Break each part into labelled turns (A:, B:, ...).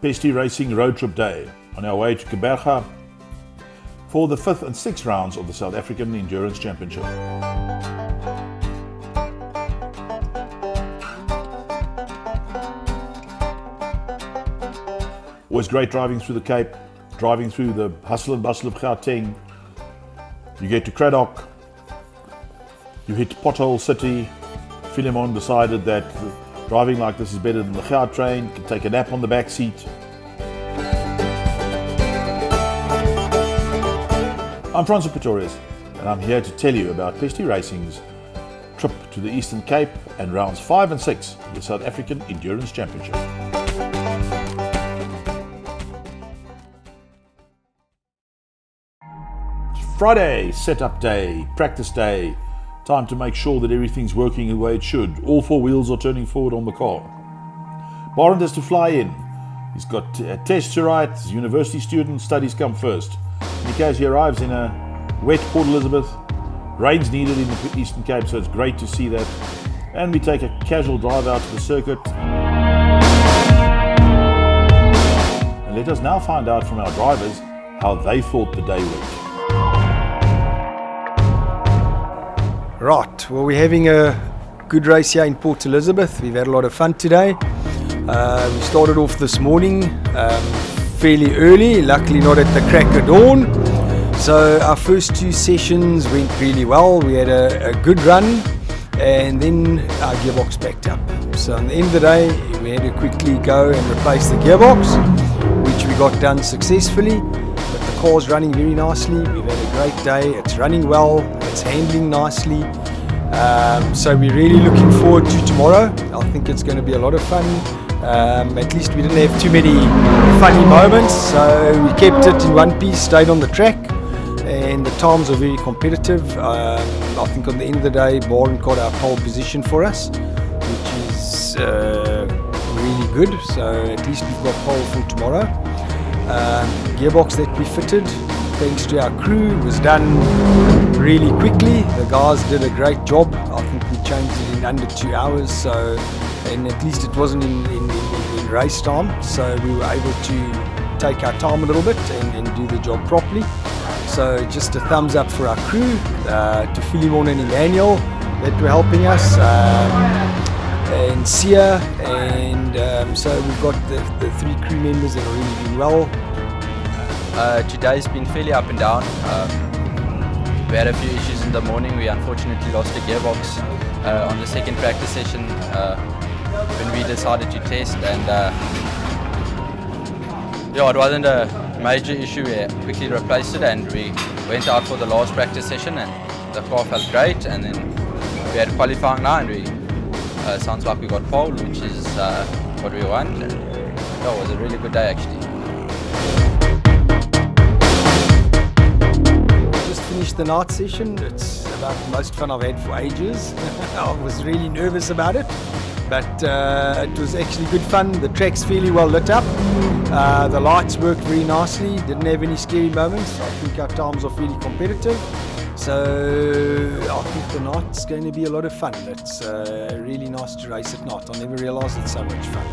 A: Pesty Racing road trip day on our way to Kaberga for the 5th and 6th rounds of the South African Endurance Championship. Always great driving through the Cape, driving through the hustle and bustle of Gauteng. You get to Cradock, you hit Pothole City. Philemon decided that driving like this is better than the Gautrain, can take a nap on the back seat. I'm Francis Pretorius, and I'm here to tell you about Pesty Racing's trip to the Eastern Cape and rounds 5 and 6 of the South African Endurance Championship. Friday, setup day, practice day, time to make sure that everything's working the way it should. All 4 wheels are turning forward on the car. Barend has to fly in. He's got tests to write, he's a university student, studies come first. In case he arrives in a wet Port Elizabeth, rain's needed in the Eastern Cape, so it's great to see that. And we take a casual drive out to the circuit. And let us now find out from our drivers how they thought the day went.
B: Right, well, we're having a good race here in Port Elizabeth. We've had a lot of fun today. We started off this morning fairly early, luckily not at the crack of dawn. So our first 2 sessions went really well. We had a good run and then our gearbox backed up. So at the end of the day, we had to quickly go and replace the gearbox, which we got done successfully. But the car's running very nicely. We've had a great day. It's running well. It's handling nicely. So we're really looking forward to tomorrow. I think it's going to be a lot of fun. At least we didn't have too many funny moments, so we kept it in one piece, stayed on the track, and the times are very competitive. I think on the end of the day, Barend got our pole position for us, which is really good. So at least we've got pole for tomorrow. Gearbox that we fitted, thanks to our crew, was done really quickly. The guys did a great job. I think we changed it in under 2 hours, and at least it wasn't in race time, so we were able to take our time a little bit and do the job properly. So just a thumbs up for our crew, to Philemon and Emmanuel that were helping us, and Sia, and so we've got the 3 crew members that are really doing well.
C: Today's been fairly up and down. We had a few issues in the morning. We unfortunately lost a gearbox on the second practice session when we decided to test, and it wasn't a major issue. We quickly replaced it and we went out for the last practice session, and the car felt great, and then we had qualifying now, and we sounds like we got pole, which is what we want, and it was a really good day actually.
B: Finished the night session. It's about the most fun I've had for ages. I was really nervous about it, but it was actually good fun. The track's fairly well lit up. The lights worked very nicely. Didn't have any scary moments. I think our times are fairly competitive. So I think the night's going to be a lot of fun. It's really nice to race at night. I never realised it's so much fun.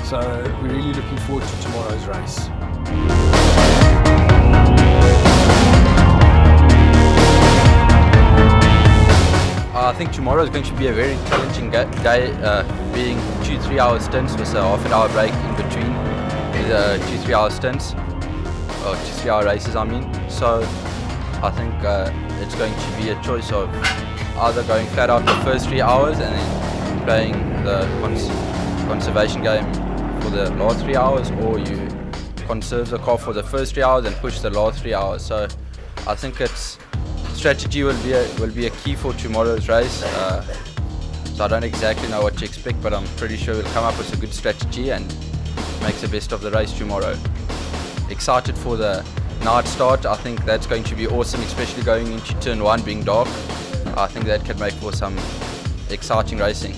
B: So we're really looking forward to tomorrow's race.
C: I think tomorrow is going to be a very challenging day, being 2-3 hour stints with a half an hour break in between the 2-3 hour stints, or 2-3 hour races I mean. So I think it's going to be a choice of either going flat out the first 3 hours and then playing the conservation game for the last 3 hours, or you conserve the car for the first 3 hours and push the last 3 hours. So I think strategy will be a key for tomorrow's race. So I don't exactly know what to expect, but I'm pretty sure we'll come up with a good strategy and make the best of the race tomorrow. Excited for the night start. I think that's going to be awesome, especially going into turn 1 being dark. I think that can make for some exciting racing.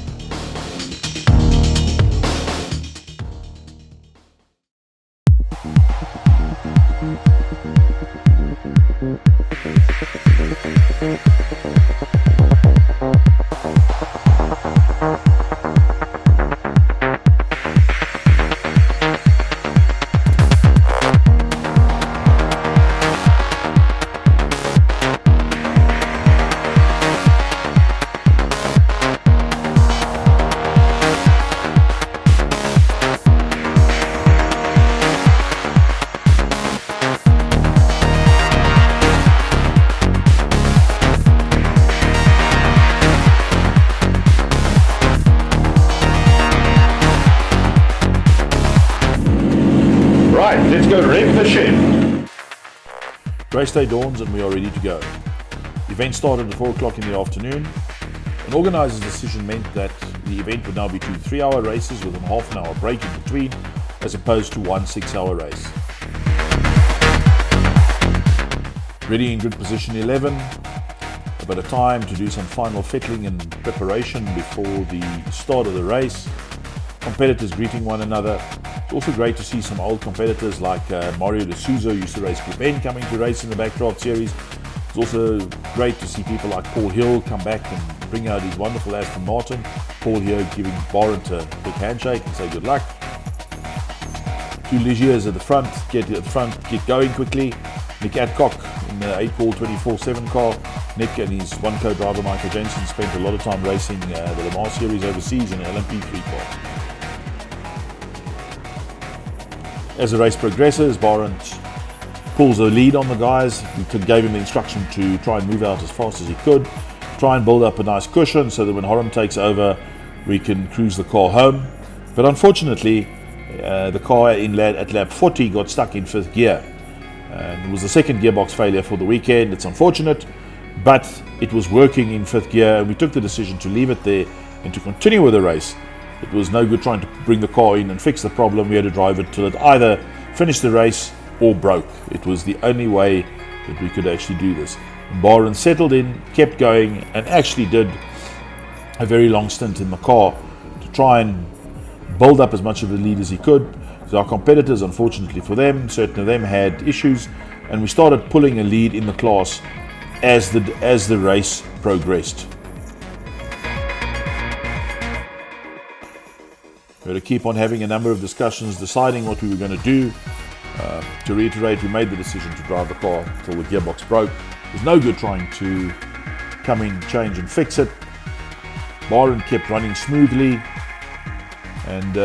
A: go rev the shed. Race day dawns and we are ready to go. The event started at 4 o'clock in the afternoon. An organiser's decision meant that the event would now be 2 3-hour races with a half an hour break in between, as opposed to 1 6-hour race. Ready in grid position 11, a bit of time to do some final fettling and preparation before the start of the race. Competitors greeting one another. It's also great to see some old competitors like Mario De Souza, who used to race Group N, coming to race in the Backdraft Series. It's also great to see people like Paul Hill come back and bring out his wonderful Aston Martin. Paul here giving Barent a big handshake and say good luck. Two Ligiers at the front, get going quickly. Nick Adcock in the 8-ball 24/7 car. Nick and his one co-driver Michael Jensen spent a lot of time racing the Le Mans Series overseas in an LMP3 car. As the race progresses, Barent pulls the lead on the guys. We gave him the instruction to try and move out as fast as he could, try and build up a nice cushion so that when Horam takes over, we can cruise the car home. But unfortunately, the car at lap 40 got stuck in 5th gear. And it was the second gearbox failure for the weekend. It's unfortunate, but it was working in 5th gear, and we took the decision to leave it there and to continue with the race. It was no good trying to bring the car in and fix the problem. We had to drive it till it either finished the race or broke. It was the only way that we could actually do this. Barent settled in, kept going, and actually did a very long stint in the car to try and build up as much of the lead as he could. So our competitors, unfortunately for them, certain of them had issues, and we started pulling a lead in the class as the race progressed. We had to keep on having a number of discussions, deciding what we were going to do. To reiterate, we made the decision to drive the car until the gearbox broke. It was no good trying to come in, change and fix it. Barent kept running smoothly, and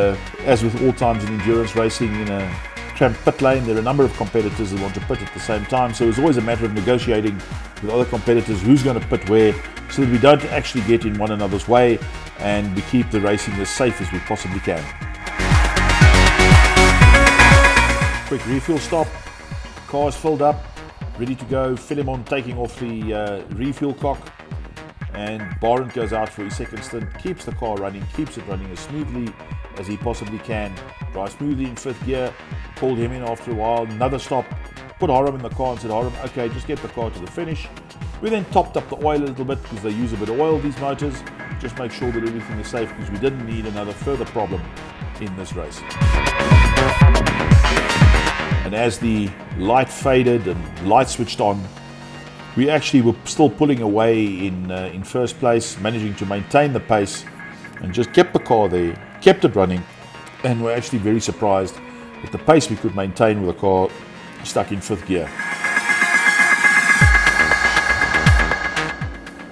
A: as with all times in endurance racing, in a cramped pit lane, there are a number of competitors that want to pit at the same time, so it's always a matter of negotiating with other competitors who's going to pit where, so that we don't actually get in one another's way and we keep the racing as safe as we possibly can. Quick refuel stop, car is filled up, ready to go. Philemon taking off the refuel cock, and Barent goes out for his second stint, keeps the car running, keeps it running as smoothly as he possibly can. Drives smoothly in 5th gear, called him in after a while, another stop, put Horam in the car and said, Horam, okay, just get the car to the finish. We then topped up the oil a little bit because they use a bit of oil, these motors, just make sure that everything is safe, because we didn't need another further problem in this race. And as the light faded and light switched on, we actually were still pulling away in first place, managing to maintain the pace and just kept the car there, kept it running, and we're actually very surprised at the pace we could maintain with the car stuck in 5th gear.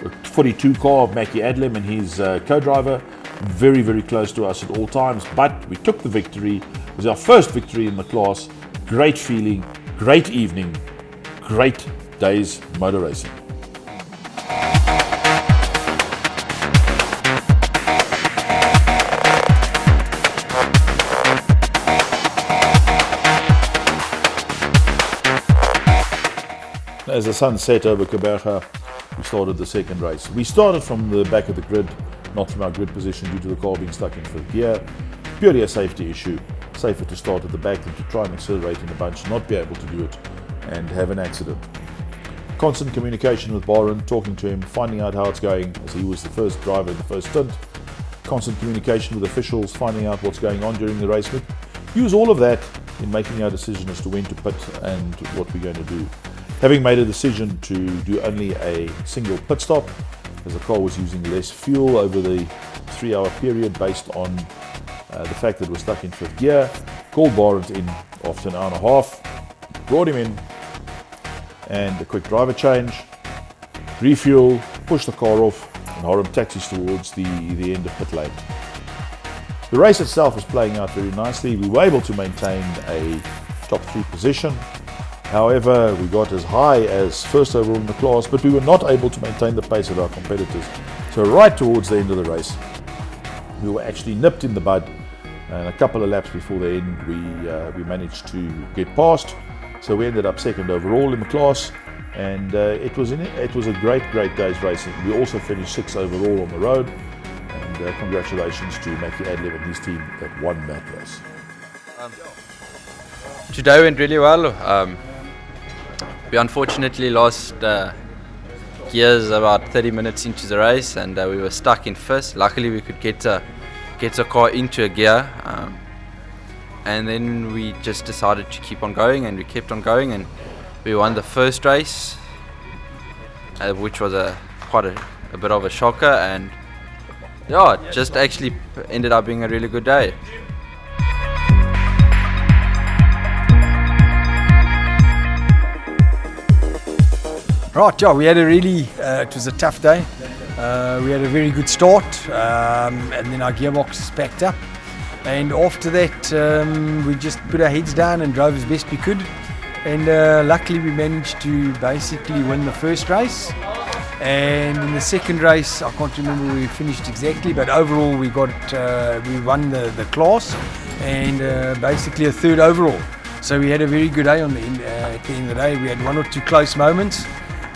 A: The 42 car of Mackie Adlem and his co-driver, very, very close to us at all times, but we took the victory. It was our first victory in the class. Great feeling, great evening, great day's motor racing. As the sun set over Kaberga, we started the second race. We started from the back of the grid, not from our grid position due to the car being stuck in 5th gear. Purely a safety issue. Safer to start at the back than to try and accelerate in a bunch, not be able to do it and have an accident. Constant communication with Barent, talking to him, finding out how it's going, as he was the first driver in the first stint. Constant communication with officials, finding out what's going on during the race. We use all of that in making our decision as to when to pit and what we're going to do. Having made a decision to do only a single pit stop, as the car was using less fuel over the 3-hour period based on the fact that it was stuck in 5th gear, called Barent in after an hour and a half, brought him in, and a quick driver change, refuel, push the car off, and Horam taxis towards the end of pit lane. The race itself was playing out very nicely. We were able to maintain a top 3 position. However, we got as high as first overall in the class, but we were not able to maintain the pace of our competitors. So right towards the end of the race, we were actually nipped in the bud and a couple of laps before the end we managed to get past, so we ended up second overall in the class, and it was a great day's racing. We also finished 6th overall on the road, and congratulations to Matthew Adlev and his team that won that race.
C: Today went really well. We unfortunately lost gears about 30 minutes into the race, and we were stuck in first. Luckily we could get the car into a gear, and then we just decided to keep on going, and we kept on going, and we won the first race, which was quite a bit of a shocker, and yeah, it just actually ended up being a really good day.
B: Right, yeah, we had a really, it was a tough day. We had a very good start, and then our gearbox backed up. And after that, we just put our heads down and drove as best we could. And luckily we managed to basically win the first race. And in the second race, I can't remember where we finished exactly, but overall we won the class, and basically a third overall. So we had a very good day at the end of the day. We had one or two close moments.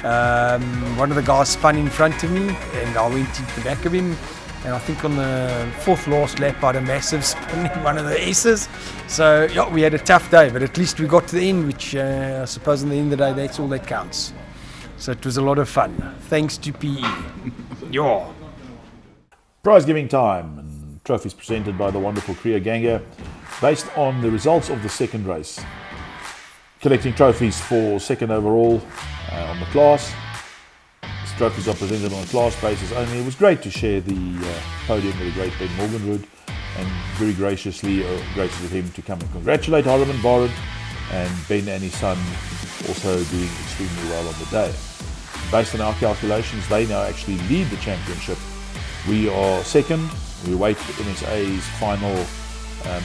B: One of the guys spun in front of me, and I went into the back of him, and I think on the fourth last lap I had a massive spin in one of the S's. So yeah, we had a tough day, but at least we got to the end, which I suppose in the end of the day that's all that counts. So it was a lot of fun, thanks to PE. Yeah.
A: Prize giving time, and trophies presented by the wonderful Kriya Ganga based on the results of the second race. Collecting trophies for second overall on the class. These trophies are presented on a class basis only. It was great to share the podium with the great Ben Morganwood, and very gracious of him to come and congratulate Harriman Barrett, and Ben and his son also doing extremely well on the day. Based on our calculations, they now actually lead the championship. We are second. We wait for NSA's final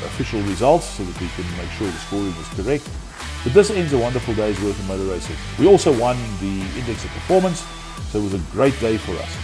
A: official results so that we can make sure the scoring is correct. But this ends a wonderful day's work in motor racing. We also won the Index of Performance, so it was a great day for us.